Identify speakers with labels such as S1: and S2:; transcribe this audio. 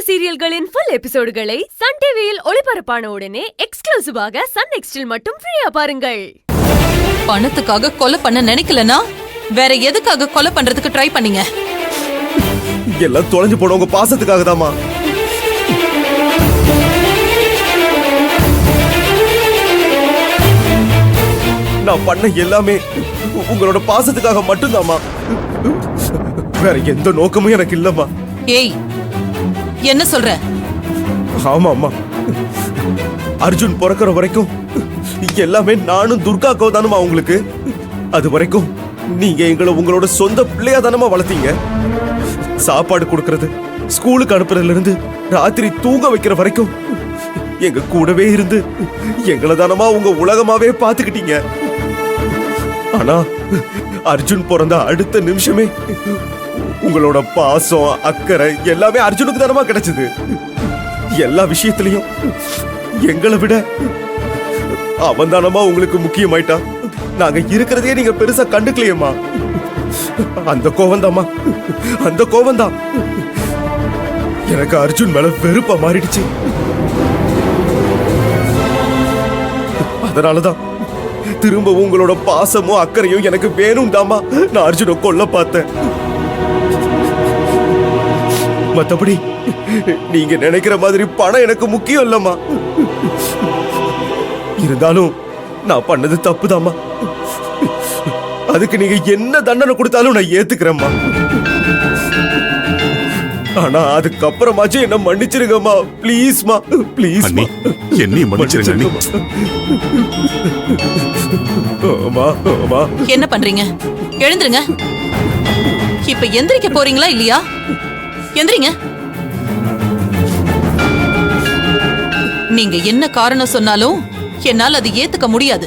S1: சீரியல்களின் full எபிசோடுகளை Sun டிவியில் ஒளிபரப்பான உடனே எக்ஸ்க்ளூசிவாக சன் நெக்ஸ்டில் மட்டும் ஃப்ரீயா பாருங்கள்.
S2: பணத்துக்காக கொலை பண்ண நினைக்கலனா வேற எதுக்காக கொலை பண்றதுக்கு ட்ரை பண்ணீங்க?
S3: எல்லாம் தொலைஞ்சு போன உங்க பாசத்துக்காக தாமா. நான் பண்ண எல்லாமே உங்களோட பாசத்துக்காக மட்டும்தாமா. வேற எந்த நோக்கமும் எனக்கு இல்லம்மா.
S2: ஏய், என்ன சொல்ற?
S3: ஆமா அம்மா, அர்ஜுன் பிறக்கிற வரைக்கும் எல்லாமே நானும் துர்கா தானுமா உங்களுக்கு. அது வரைக்கும் நீங்க எங்களை உங்களோட சொந்த பிள்ளையா தானமா வளர்த்தீங்க. சாப்பாடு கொடுக்கறது, ஸ்கூலுக்கு அனுப்புறதுல இருந்து ராத்திரி தூங்க வைக்கிற வரைக்கும் எங்க கூடவே இருந்து எங்களை தானமா உங்க உலகமாவே பாத்துக்கிட்டீங்க. ஆனா அர்ஜுன் பிறந்த அடுத்த நிமிஷமே உங்களோட பாசம் அக்கறை எல்லாமே அர்ஜுனுக்கு தானமா கிடைச்சது. எல்லா விஷயத்திலையும் எங்களை விட அவன் தானமா உங்களுக்கு முக்கியமாயிட்டான். நாங்க இருக்கிறதே நீங்க பெருசா கண்டுக்கலையம்மா. அந்த கோவந்தாமா, அந்த கோவந்தான் எனக்கு அர்ஜுன் மேல வெறுப்பா மாறிடுச்சு. அதனாலதான் திரும்ப உங்களோட பாசமும் அக்கறையும் எனக்கு வேணும் தாமா நான் அர்ஜுனை கொல்ல பார்த்தேன். மத்தபடி நீங்க நினைக்கிற மாதிரி பணம் எனக்கு முக்கியம் இல்லம்மா. இருந்தாலும் நான் பண்ணது தப்புதாம்மா. அதுக்கு நீங்க என்ன தண்டனை கொடுத்தாலும் நான் ஏத்துக்கிறேம்மா. ஆனா அதுக்கப்புறமாச்சும் என்ன மன்னிச்சிருங்கம்மா. ப்ளீஸ்மா, ப்ளீஸ்.
S4: என்னை மன்னிச்சிருங்க.
S2: என்ன பண்றீங்க? எழுந்துருங்க. இப்ப எந்திரிக்க போறீங்களா இல்லையா? எந்திரிங்க. நீங்க என்ன காரணம் சொன்னாலும் என்னால் அது ஏத்துக்க முடியாது.